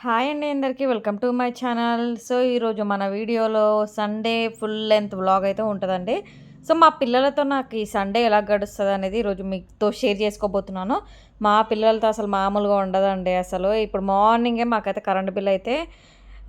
Hi అండి అందరికీ welcome to my channel. So ఈరోజు మన వీడియోలో సండే ఫుల్ లెంత్ వ్లాగ్ అయితే ఉంటుందండి. సో మా పిల్లలతో నాకు ఈ సండే ఎలా గడుస్తుంది అనేది ఈరోజు మీతో షేర్ చేసుకోబోతున్నాను. మా పిల్లలతో అసలు మామూలుగా ఉండదండి. అసలు ఇప్పుడు మార్నింగే మాకైతే కరెంట్ బిల్ అయితే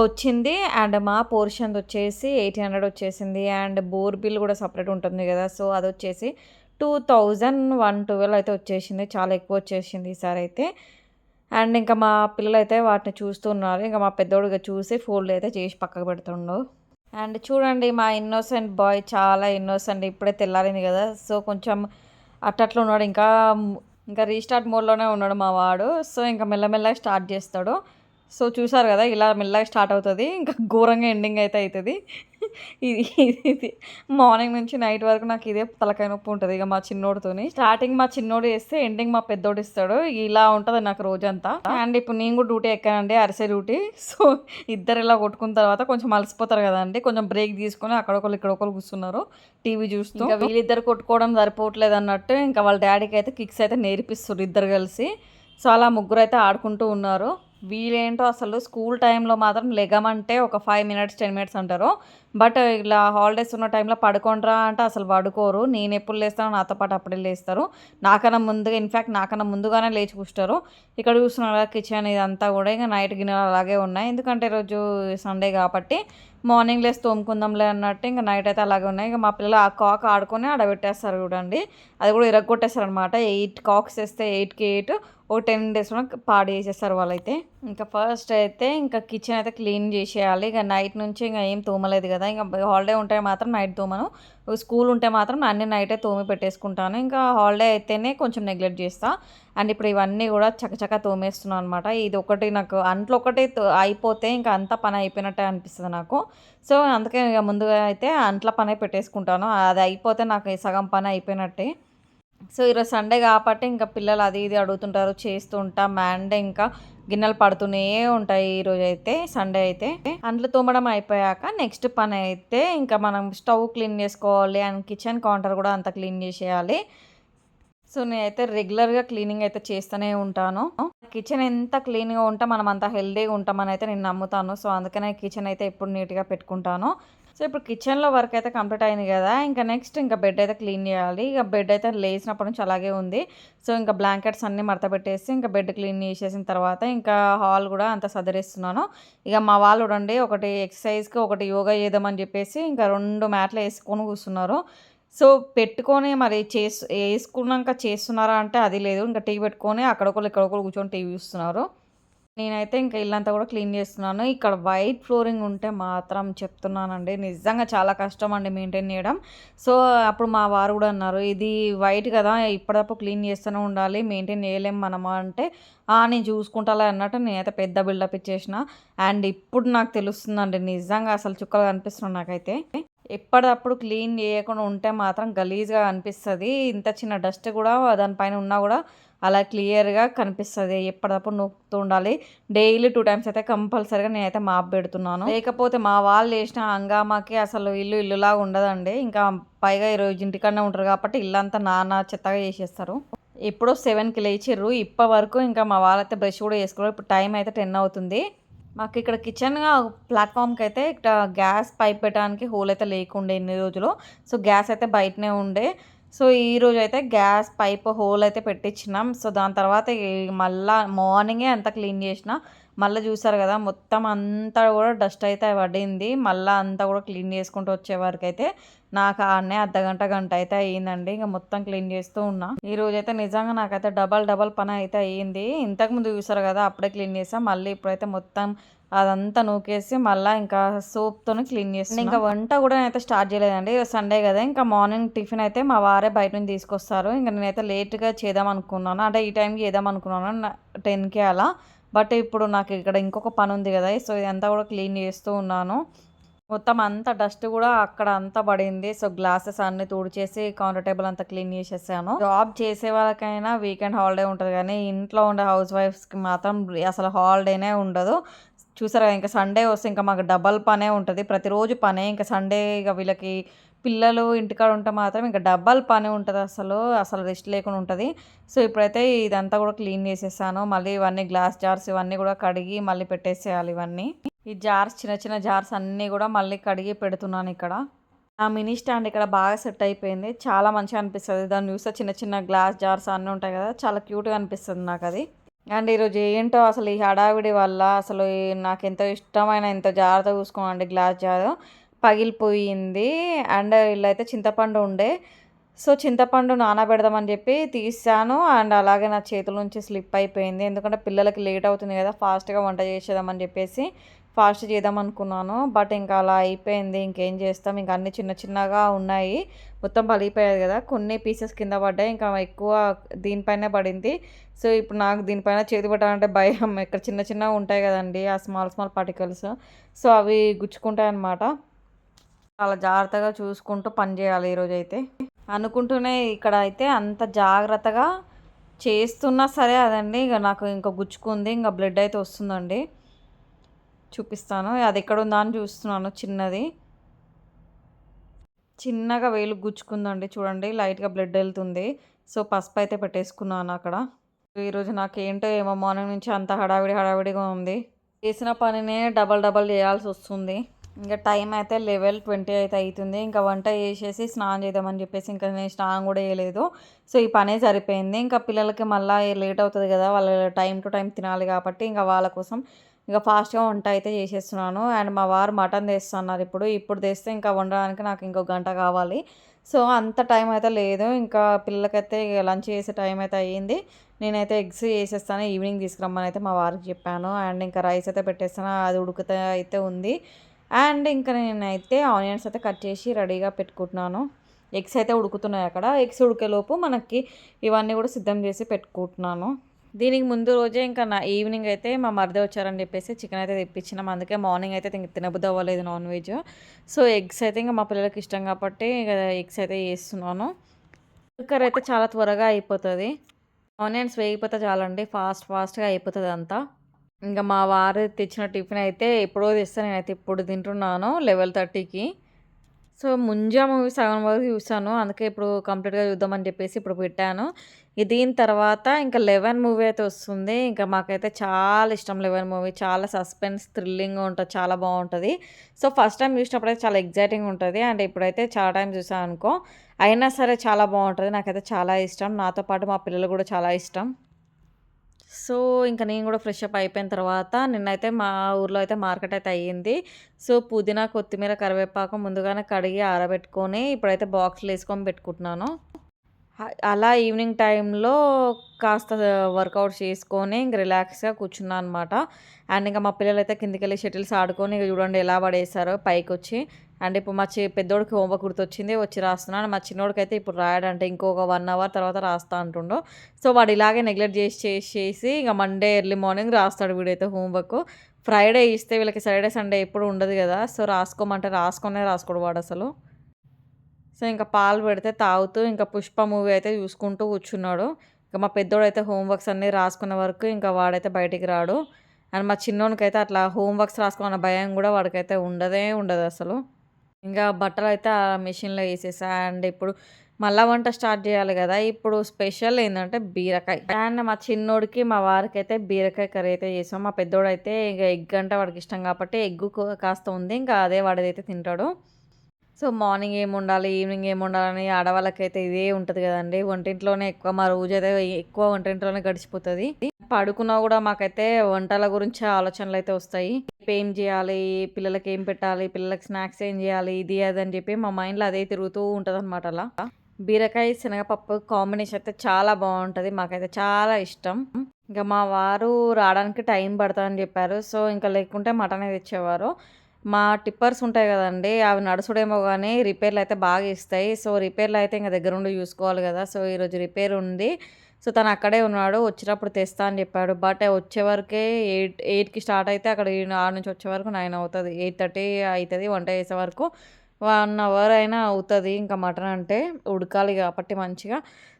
వచ్చింది. అండ్ మా పోర్షన్ వచ్చేసి 1800 వచ్చేసింది. అండ్ బోర్ బిల్ కూడా సపరేట్ ఉంటుంది కదా, సో అది వచ్చేసి 2112 అయితే వచ్చేసింది. చాలా ఎక్కువ వచ్చేసింది ఈసారి అయితే. అండ్ ఇంకా మా పిల్లలైతే వాటిని చూస్తున్నారు. ఇంకా మా పెద్దోడు చూసి ఫోల్డ్ అయితే చేసి పక్కకు పెడుతుండు. అండ్ చూడండి మా ఇన్నోసెంట్ బాయ్ చాలా ఇన్నోసెంట్. ఇప్పుడే తెల్లారింది కదా, సో కొంచెం అట్టట్లో ఉన్నాడు. ఇంకా రీస్టార్ట్ మోడ్లోనే ఉన్నాడు మా వాడు. సో ఇంకా మెల్లమెల్లగా స్టార్ట్ చేస్తాడు. సో చూసారు కదా, ఇలా మెల్లగా స్టార్ట్ అవుతుంది. ఇంకా ఘోరంగా ఎండింగ్ అయితే అవుతుంది. ఇది మార్నింగ్ నుంచి నైట్ వరకు నాకు ఇదే తలకాయ నొప్పి ఉంటుంది. ఇక మా చిన్నోడితోని స్టార్టింగ్ మా చిన్నోడు వేస్తే ఎండింగ్ మా పెద్దోడు ఇస్తాడు. ఇలా ఉంటుంది నాకు రోజంతా. అండ్ ఇప్పుడు నేను కూడా డ్యూటీ ఎక్కానండి, అరిసే డ్యూటీ. సో ఇద్దరు ఇలా కొట్టుకున్న తర్వాత కొంచెం అలసిపోతారు కదండి, కొంచెం బ్రేక్ తీసుకొని అక్కడొకరు ఇక్కడొకరు కూర్చున్నారు టీవీ చూస్తూ. ఇంకా వీళ్ళిద్దరు కొట్టుకోవడం సరిపోవట్లేదు అన్నట్టు ఇంకా వాళ్ళ డాడీకి అయితే కిక్స్ అయితే నేర్పిస్తారు ఇద్దరు కలిసి. సో అలా ముగ్గురు అయితే ఆడుకుంటూ ఉన్నారు. వీళ్ళేంటో అసలు స్కూల్ టైంలో మాత్రం లెగమంటే ఒక 5 మినిట్స్ 10 మినిట్స్ అంటారు. బట్ ఇలా హాలిడేస్ ఉన్న టైంలో పడుకోండ్రా అంటే అసలు పడుకోరు. నేను ఎప్పుడు లేస్తానో నాతో పాటు అప్పుడే లేస్తారు. నాకన్నా ముందుగా, ఇన్ఫ్యాక్ట్ నాకన్నా ముందుగానే లేచి కూర్చుంటారు. ఇక్కడ చూస్తున్నారు కదా కిచెన్ ఇదంతా కూడా ఇంకా నైట్ గిన్నెలు అలాగే ఉన్నాయి. ఎందుకంటే ఈరోజు సండే కాబట్టి మార్నింగ్ లేసి తోముకుందాంలే అన్నట్టు ఇంకా నైట్ అయితే అలాగే ఉన్నాయి. ఇంకా మా పిల్లలు ఆ కాక్ ఆడుకొని ఆడబెట్టేస్తారు చూడండి. అది కూడా ఇరగొట్టేస్తారు అనమాట. 8 కాక్స్ వేస్తే 8కి 8 ఓ 10 డేస్లో పాడు చేసేస్తారు వాళ్ళైతే. ఇంకా ఫస్ట్ అయితే ఇంకా కిచెన్ అయితే క్లీన్ చేసేయాలి. ఇక నైట్ నుంచి ఇంకా ఏం తోమలేదు కదా, ఇంకా హాలిడే ఉంటే మాత్రం నైట్ తోమను. స్కూల్ ఉంటే మాత్రం అన్ని నైటే తోమి పెట్టేసుకుంటాను. ఇంకా హాలిడే అయితేనే కొంచెం నెగ్లెక్ట్ చేస్తా. అండ్ ఇప్పుడు ఇవన్నీ కూడా చకచక తోమేస్తున్నాను అనమాట. ఇది ఒకటి నాకు అంట్లో ఒకటి అయిపోతే ఇంకా అంత పని అయిపోయినట్టే అనిపిస్తుంది నాకు. సో అందుకే ఇక ముందుగా అయితే అంట్ల పనే పెట్టేసుకుంటాను. అది అయిపోతే నాకు ఈ సగం పని అయిపోయినట్టే. సో ఈరోజు సండే కాబట్టి ఇంకా పిల్లలు అది ఇది అడుగుతుంటారు, చేస్తూ ఉంటాం. అండ్ ఇంకా గిన్నెలు పడుతూనే ఉంటాయి. ఈరోజు అయితే సండే అయితే అంట్లు తోమడం అయిపోయాక నెక్స్ట్ పని అయితే ఇంకా మనం స్టవ్ క్లీన్ చేసుకోవాలి. అండ్ కిచెన్ కౌంటర్ కూడా అంతా క్లీన్ చేసేయాలి. సో నేనైతే రెగ్యులర్గా క్లీనింగ్ అయితే చేస్తూనే ఉంటాను. కిచెన్ ఎంత క్లీన్గా ఉంటే మనం అంత హెల్దీగా ఉంటామని అయితే నేను నమ్ముతాను. సో అందుకనే కిచెన్ అయితే ఎప్పుడు నీట్గా పెట్టుకుంటాను. సో ఇప్పుడు కిచెన్లో వర్క్ అయితే కంప్లీట్ అయింది కదా, ఇంకా నెక్స్ట్ ఇంకా బెడ్ అయితే క్లీన్ చేయాలి. ఇక బెడ్ అయితే లేచినప్పటి నుంచి అలాగే ఉంది. సో ఇంకా బ్లాంకెట్స్ అన్నీ మడత పెట్టేసి ఇంకా బెడ్ క్లీన్ చేసేసిన తర్వాత ఇంకా హాల్ కూడా అంత సదరేస్తున్నాను. ఇక మా వాళ్ళు చూడండి, ఒకటి ఎక్సర్సైజ్కి ఒకటి యోగా చేద్దామని చెప్పేసి ఇంకా 2 మ్యాట్లు వేసుకొని కూర్చున్నారు. సో పెట్టుకొని మరి వేసుకున్నాక చేస్తున్నారా అంటే అది లేదు. ఇంకా టీవీ పెట్టుకొని అక్కడొకరు ఇక్కడొకరు కూర్చొని టీవీ చూస్తున్నారు. నేనైతే ఇంకా ఇల్లంతా కూడా క్లీన్ చేస్తున్నాను. ఇక్కడ వైట్ ఫ్లోరింగ్ ఉంటే మాత్రం చెప్తున్నానండి, నిజంగా చాలా కష్టం అండి మెయింటైన్ చేయడం. సో అప్పుడు మా వారు కూడా అన్నారు, ఇది వైట్ కదా ఇప్పటికప్పుడు క్లీన్ చేస్తూనే ఉండాలి, మెయింటైన్ చేయలేం మనమా అంటే, నేను చూసుకుంటాలే అన్నట్టు నేనైతే పెద్ద బిల్డప్ ఇచ్చేసిన. అండ్ ఇప్పుడు నాకు తెలుస్తుందండి నిజంగా అసలు చుక్కలు కనిపిస్తున్నాయి నాకైతే. ఎప్పటికప్పుడు క్లీన్ చేయకుండా ఉంటే మాత్రం గలీజ్గా అనిపిస్తుంది. ఇంత చిన్న డస్ట్ కూడా దానిపైన ఉన్నా కూడా అలా క్లియర్గా కనిపిస్తుంది. ఎప్పటికప్పుడు నొక్కుతూ ఉండాలి. డైలీ 2 టైమ్స్ అయితే కంపల్సరీగా నేనైతే మాప్ పెడుతున్నాను. లేకపోతే మా వాళ్ళు వేసిన హంగామాకి అసలు ఇల్లులా ఉండదండి. ఇంకా పైగా ఈరోజు ఇంటికన్నా ఉంటారు కాబట్టి ఇల్లంతా నానా చెత్తగా చేసేస్తారు. ఎప్పుడో 7కి లేచిర్రు, ఇప్పటి వరకు ఇంకా మా వాళ్ళైతే బ్రష్ కూడా చేసుకోరు. ఇప్పుడు టైం అయితే 10 అవుతుంది. మాకు ఇక్కడ కిచెన్ ప్లాట్ఫామ్కి అయితే ఇక్కడ గ్యాస్ పైప్ పెట్టడానికి హోల్ అయితే లేకుండే ఇన్ని రోజులు. సో గ్యాస్ అయితే బయటనే ఉండే. సో ఈరోజు అయితే గ్యాస్ పైప్ హోల్ అయితే పెట్టించినాం. సో దాని తర్వాత మళ్ళీ మార్నింగే అంతా క్లీన్ చేసిన. మళ్ళీ చూసారు కదా మొత్తం అంతా కూడా డస్ట్ అయితే పడింది. మళ్ళీ అంతా కూడా క్లీన్ చేసుకుంటూ వచ్చేవరకు అయితే నాకు ఆడనే అర్ధగంట గంట అయితే అయ్యిందండి. ఇంకా మొత్తం క్లీన్ చేస్తూ ఉన్నా. ఈరోజు అయితే నిజంగా నాకైతే డబల్ పని అయితే అయ్యింది. ఇంతకుముందు చూసారు కదా అప్పుడే క్లీన్ చేసాం. మళ్ళీ ఇప్పుడైతే మొత్తం అదంతా నూకేసి మళ్ళీ ఇంకా సోప్తోనే క్లీన్ చేస్తాను. ఇంకా వంట కూడా నేనైతే స్టార్ట్ చేయలేదండి, సండే కదా. ఇంకా మార్నింగ్ టిఫిన్ అయితే మా వారే బయట నుంచి తీసుకొస్తారు. ఇంకా నేనైతే లేట్గా చేద్దాం అనుకున్నాను, అంటే ఈ టైంకి చేద్దాం అనుకున్నాను 10కి అలా. బట్ ఇప్పుడు నాకు ఇక్కడ ఇంకొక పని ఉంది కదా, సో ఇదంతా కూడా క్లీన్ చేస్తూ ఉన్నాను. మొత్తం అంతా డస్ట్ కూడా అక్కడ అంతా పడింది. సో గ్లాసెస్ అన్ని తుడిచేసి కౌంటర్ టేబుల్ అంతా క్లీన్ చేసేసాను. జాబ్ చేసే వాళ్ళకైనా వీకెండ్ హాలిడే ఉంటుంది, కానీ ఇంట్లో ఉండే హౌస్ వైఫ్స్కి మాత్రం అసలు హాలిడేనే ఉండదు. చూసారా, ఇంకా సండే వస్తే ఇంకా మాకు డబల్ పనే ఉంటుంది. ప్రతిరోజు పనే. ఇంకా సండే ఇక వీళ్ళకి పిల్లలు ఇంటికాడ ఉంటే మాత్రం ఇంకా డబల్ పని ఉంటది అసలు. అసలు రెస్ట్ లేకుండా ఉంటది. సో, ఇప్పుడైతే ఇదంతా కూడా క్లీన్ చేసేసాను. మళ్ళీ ఇవన్నీ గ్లాస్ జార్స్ ఇవన్నీ కూడా కడిగి మళ్ళీ పెట్టేసేయాలి ఇవన్నీ. ఈ జార్స్ చిన్న చిన్న జార్స్ అన్నీ కూడా మళ్ళీ కడిగి పెడుతున్నాను ఇక్కడ. ఆ మినీ స్టాండ్ ఇక్కడ బాగా సెట్ అయిపోయింది. చాలా మంచిగా అనిపిస్తది. దాన్ని చూస్తే చిన్న చిన్న గ్లాస్ జార్స్ అన్నీ ఉంటాయి కదా! చాలా క్యూట్‌గా అనిపిస్తది నాకది. అండ్ ఈరోజు ఏంటో అసలు ఈ హడావిడి వల్ల అసలు నాకెంతో ఇష్టమైన ఎంతో జాగ్రత్తగా చూసుకోనండి గ్లాస్ జారు పగిలిపోయింది. అండ్ ఈళ్ళైతే చింతపండు ఉండే. సో, చింతపండు నానబెడదామని చెప్పి తీశాను. అండ్ అలాగే నా చేతుల నుంచి స్లిప్ అయిపోయింది. ఎందుకంటే పిల్లలకి లేట్ అవుతుంది కదా! ఫాస్ట్‌గా వంట చేసేద్దామని చెప్పేసి ఫాస్ట్ చేద్దామనుకున్నాను. బట్ ఇంకా అలా అయిపోయింది. ఇంకేం చేస్తాం. ఇంక అన్నీ చిన్న చిన్నగా ఉన్నాయి. మొత్తం పగిలిపోయాయి కదా! కొన్ని పీసెస్ కింద పడ్డాయి. ఇంకా ఎక్కువ దీనిపైనే పడింది. సో, ఇప్పుడు నాకు దీనిపైన చేతి పెట్టాలంటే భయం. ఇక్కడ చిన్న చిన్నగా ఉంటాయి కదండీ! ఆ స్మాల్ స్మాల్ పార్టికల్స్. సో, అవి గుచ్చుకుంటాయన్నమాట. చాలా జాగ్రత్తగా చూసుకుంటూ పని చేయాలి ఈరోజైతే. అనుకుంటూనే ఇక్కడ అయితే అంత జాగ్రత్తగా చేస్తున్నా సరే అదండి ఇక నాకు ఇంకా గుచ్చుకుంది. ఇంకా బ్లడ్ అయితే వస్తుందండి. చూపిస్తాను. అది ఎక్కడుందా అని చూస్తున్నాను చిన్నది. చిన్నగా వేలుకి గుచ్చుకుందండి చూడండి. లైట్‌గా బ్లడ్ ఎళ్తుంది. సో, పసుపయితే పెట్టేసుకున్నాను అక్కడ. ఈరోజు నాకేంటో ఏమో మార్నింగ్ నుంచి అంత హడావిడిగా ఉంది. చేసిన పనినే డబల్ డబల్ చేయాల్సొస్తుంది. ఇంక టైం అయితే 11:20 అయితే అయితుంది. ఇంకా వంట చేసేసి స్నానం చేద్దామని చెప్పేసి ఇంకా నేను స్నానం కూడా చేయలేదు. సో, ఈ పనే సరిపోయింది. ఇంకా పిల్లలకి మళ్ళా లేట్ అవుతది కదా! వాళ్ళు టైమ్ టు టైమ్ తినాలి కాబట్టి ఇంకా వాళ్ళ కోసం ఇక ఫాస్ట్‌గా వంట అయితే చేసేస్తున్నాను. అండ్ మా వారు మటన్ తెస్తా అన్నారు ఇప్పుడు. ఇప్పుడు తెస్తే ఇంకా వండడానికి నాకు ఇంకో గంట కావాలి. సో, అంత టైం అయితే లేదు. ఇంకా పిల్లలకైతే లంచ్ చేసే టైం అయితే అయ్యింది. నేనైతే ఎగ్స్ చేసేస్తాను. ఈవినింగ్ తీసుకురమ్మని అయితే మా వారికి చెప్పాను. అండ్ ఇంకా రైస్ అయితే పెట్టేస్తాను. అది ఉడుకుతా అయితే ఉంది. అండ్ ఇంకా నేనైతే ఆనియన్స్ అయితే కట్ చేసి రెడీగా పెట్టుకుంటున్నాను. ఎగ్స్ అయితే ఉడుకుతున్నాయి అక్కడ. ఎగ్స్ ఉడికేలోపు మనకి ఇవన్నీ కూడా సిద్ధం చేసి పెట్టుకుంటున్నాను. దీనికి ముందు రోజే ఇంకా ఈవినింగ్ అయితే మా మరిది వచ్చారని చెప్పేసి చికెన్ అయితే తెప్పించినాం. అందుకే మార్నింగ్ అయితే తినబుద్ధి అవ్వలేదు నాన్ వెజ్. సో, ఎగ్స్ అయితే ఇంకా మా పిల్లలకి ఇష్టం కాబట్టి ఇక ఎగ్స్ అయితే చేస్తున్నాను. కుక్కర్ అయితే చాలా త్వరగా అయిపోతది. ఆనియన్స్ వేగిపోతే చాలండి. ఫాస్ట్‌గా అయిపోతది అంతా. ఇంక మా వారు తెచ్చిన టిఫిన్ అయితే ఎప్పుడో తెస్తే నేనైతే ఇప్పుడు తింటున్నాను 11:30కి. సో, 'ముంజా' మూవీ సగం వరకు చూసాను. అందుకే ఇప్పుడు కంప్లీట్‌గా చూద్దామని చెప్పేసి ఇప్పుడు పెట్టాను. దీని తర్వాత ఇంకా 'లెవెన్' మూవీ అయితే వస్తుంది. ఇంకా మాకైతే చాలా ఇష్టం 'లెవెన్' మూవీ. చాలా సస్పెన్స్, థ్రిల్లింగ్‌గా ఉంటది. చాలా బావుంటది. సో, ఫస్ట్ టైమ్ చూసినప్పుడైతే చాలా ఎక్సైటింగ్‌గా ఉంటది. అండ్ ఇప్పుడైతే చాలా టైమ్ చూసాననుకో, అయినా సరే చాలా బావుంటది. నాకైతే చాలా ఇష్టం. నాతో పాటు మా పిల్లలు కూడా చాలా ఇష్టం. సో, ఇంక నేను గూడా ఫ్రెష్ అప్ అయిపోయిన తర్వాత నిన్నైతే మా ఊర్లో అయితే మార్కెట్ అయితే అయ్యింది. సో, పుదీనా, కొత్తిమీర, కరివేపాకు ముందుగానే కడిగి ఆరబెట్టుకొని ఇప్పుడైతే బాక్స్‌లో ఏసుకొని పెట్టుకుంటున్నాను. అలా ఈవినింగ్ టైంలో కాస్త వర్కౌట్ చేసుకొని ఇంక రిలాక్స్‌గా కూర్చున్నా అనమాట. అండ్ ఇంక మా పిల్లలైతే కిందకెళ్ళి షటిల్స్ ఆడుకొని ఇక చూడండి ఎలా పడేశారో పైకొచ్చి. అండ్ ఇప్పుడు మా పెద్దోడికి హోంవర్క్ గుర్తొచ్చింది వచ్చి రాస్తున్నాడు. మా చిన్నోడికైతే ఇప్పుడు రాయడంట. ఇంకొక 1 అవర్ తర్వాత రాస్తా అంటుండు. సో, వాడు ఇలాగే నెగ్లెక్ట్ చేసి ఇంక మండే ఎర్లీ మార్నింగ్ రాస్తాడు వీడైతే హోంవర్క్. ఫ్రైడే ఇస్తే వీళ్ళకి సాటర్డే, సండే ఎప్పుడు ఉండదు గదా! సో, రాసుకోమంటే రాసుకోడు వాడసలు. సో, ఇంక పాలు పెడితే తాగుతూ ఇంకా 'పుష్ప' మూవీ అయితే చూసుకుంటూ కూర్చున్నాడు. ఇక మా పెద్దోడైతే హోమ్ వర్క్స్ అన్నీ రాసుకునే వరకు ఇంకా వాడైతే బయటికి రాడు. అండ్ మా చిన్నోనికైతే అట్లా హోమ్ వర్క్స్ రాసుకోమన్న భయం గూడా వాడికైతే ఉండదసలు. ఇంకా బట్టలైతే ఆ మెషిన్‌లో ఏసేసా. అండ్ ఇప్పుడు మళ్ళా వంట స్టార్ట్ జేయాలి గదా! ఇప్పుడు స్పెషల్ ఏందంటే బీరకాయ. అండ్ మా చిన్నోడికి, మా వారికైతే బీరకాయ కర్రీ అయితే చేసాం. మా పెద్దోడైతే ఇగ ఎగ్ అంటే వాడికిష్టం కాబట్టి ఎగ్గు కాస్త ఉంది. ఇంకా అదే వాడైతే తింటాడు. సో, మార్నింగ్ ఏమొండాలి, ఈవినింగ్ ఏమొండాలని ఆడవాళ్ళకైతే ఇదే ఉంటది గదండీ. వంటింట్లోనే ఎక్కువ మా రోజైతే ఎక్కువ వంటింట్లోనే గడిచిపోతది. పడుకున్నా గూడా మాకైతే వంటల గురించే ఆలోచనలైతే వస్తాయి. ఏం జేయాలి, పిల్లలకి ఏం పెట్టాలి, పిల్లలకి స్నాక్స్ ఏం జేయాలి, ఇది అది అని జెప్పి మా మైండ్‌లో అదే తిరుగుతూ ఉంటదనమాట అలా. బీరకాయ, శనగపప్పు కాంబినేషన్ అయితే చాలా బావుంటది. మాకైతే చాలా ఇష్టం. ఇంక మా వారు రాడానికి టైం పడతదని జెప్పారు. సో, ఇంక లేకుంటే మటనే తెచ్చేవారు. మా టిప్పర్స్ ఉంటాయి గదండీ! అవి నడుసుడేమో గానీ రిపేర్‌లయితే బాగా ఇస్తాయి. సో, రిపేర్‌లో అయితే ఇంక దగ్గరుండి జూసుకోవాలి గదా! సో, ఈరోజు రిపేర్ ఉంది. సో, తను అక్కడే ఉన్నాడు. వచ్చినప్పుడు తెస్తా అని జెప్పాడు. బట్ వచ్చే వరకే 8కి స్టార్ట్ అయితే అక్కడ ఆడ నుంచి వచ్చే వరకు 9 అవుతది. 8:30 అయితది వంట చేసే వరకు. 1 అవర్ అయినా అవుతది. ఇంకా మటన్ అంటే ఉడకాలి గాబట్టి మంచిగా.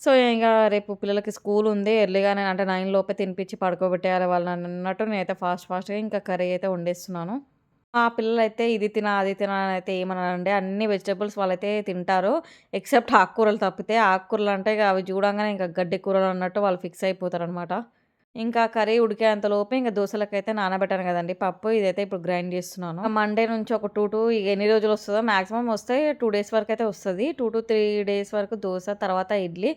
సో, ఇంగ రేపు పిల్లలకి స్కూల్ ఉంది. ఎర్లీగానే అంటే 9 లోపే తినిపించి పడుకోబెట్టేయాలి వాళ్ళనన్నట్టు నేనైతే ఫాస్ట్‌గా ఇంకా కర్రీ అయితే వండేస్తున్నాను. మా పిల్లలైతే ఇది తిన, అది తిన అనైతే ఏమనరండి. అన్ని వెజిటబుల్స్ వాళ్ళైతే తింటారు. ఎక్సెప్ట్ ఆకుకూరలు తప్పితే. ఆకుకూరలంటే ఇగ అవి చూడంగానే ఇంక గడ్డి కూరలన్నట్టు వాళ్ళు ఫిక్స్ అయిపోతారనమాట. ఇంకా కర్రీ ఉడికేంతలోపు ఇంక దోసలకైతే నానబెట్టాను గదండీ పప్పు. ఇదైతే ఇప్పుడు గ్రైండ్ జేస్తున్నాను. మండే నుంచి ఒక 2 ఇగ ఎన్ని రోజులొస్తదో మాక్సిమం వస్తే 2 డేస్ వరకైతే వస్తది. 2-3 డేస్ వరకు దోస, తర్వాత ఇడ్లీ.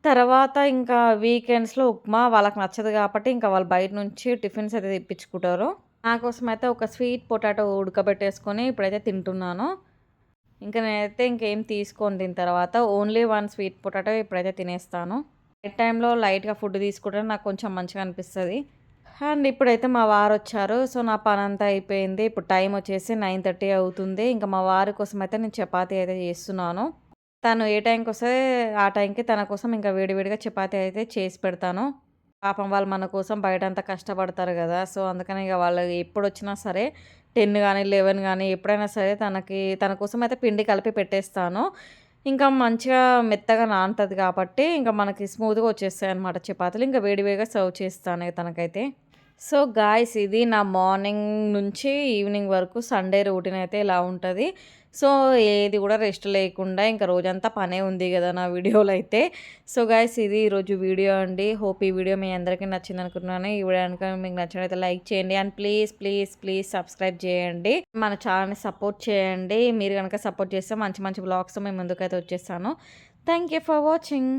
తర్వాత ఇంకా వీకెండ్స్‌లో ఉప్మా వాళ్ళకి నచ్చదు గాబట్టి, ఇంకా వాళ్ళు బయట నుంచి టిఫిన్స్ అయితే తెప్పించుకుంటారు. నా కోసమయితే ఒక స్వీట్ పొటాటో ఉడకబెట్టేసుకొని ఇప్పుడైతే తింటున్నాను. ఇంక నేనైతే ఇంకేం తీసుకోను దీని తర్వాత. ఓన్లీ 1 స్వీట్ పొటాటో ఇప్పుడైతే తినేస్తాను. నైట్ టైమ్‌లో లైట్‌గా ఫుడ్ తీసుకుంటే నాకు కొంచెం మంచిగా అనిపిస్తది. అండ్ ఇప్పుడైతే మా వారొచ్చారు. సో, నా పనంతా అయిపోయింది. ఇప్పుడు టైం వచ్చేసి 9:30 అవుతుంది. ఇంక మా వారి కోసమయితే నేను చపాతీ అయితే చేస్తున్నాను. తను ఏ టైంకొస్తే ఆ టైంకి తన కోసం ఇంకా వేడి వేడిగా చపాతీ అయితే చేసి పెడతాను. పాపం వాళ్ళు మన కోసం బయటంతా కష్టపడతారు గదా! సో, అందుకని ఇగ వాళ్ళు ఎప్పుడొచ్చినా సరే 10 గానీ, 11 గానీ ఎప్పుడైనా సరే తన కోసం అయితే పిండి కలిపి పెట్టేస్తాను. ఇంకా మంచిగా మెత్తగా నానుతది కాబట్టి, ఇంక మనకి స్మూత్‌గా వచ్చేస్తాయన్నమాట చపాతీలు. ఇంకా వేడి వేడిగా సర్వ్ చేస్తాను తనకైతే. సో, గాయ్స్ ఇది నా మార్నింగ్ నుంచి ఈవినింగ్ వరకు సండే రొటీన్ అయితే ఇలా ఉంటది. సో, ఏది గూడా రెస్ట్ లేకుండా ఇంక రోజంతా పనే ఉంది గదా! నా వీడియోలో అయితే. సో, గాయ్స్ ఇది ఈరోజు వీడియో అండి. హోప్ ఈ వీడియో మీ అందరికీ నచ్చిందనుకుంటున్నాను. ఈ వీడియో గనుక మీకు నచ్చినట్లయితే లైక్ చేయండి. And please, please, please subscribe చేయండి. మన ఛానల్‌ని సపోర్ట్ చేయండి. మీరు గనక సపోర్ట్ చేస్తే మంచి మంచి వ్లాగ్స్‌తో మీ ముందుకైతే వచ్చేస్తాను. Thank you for watching.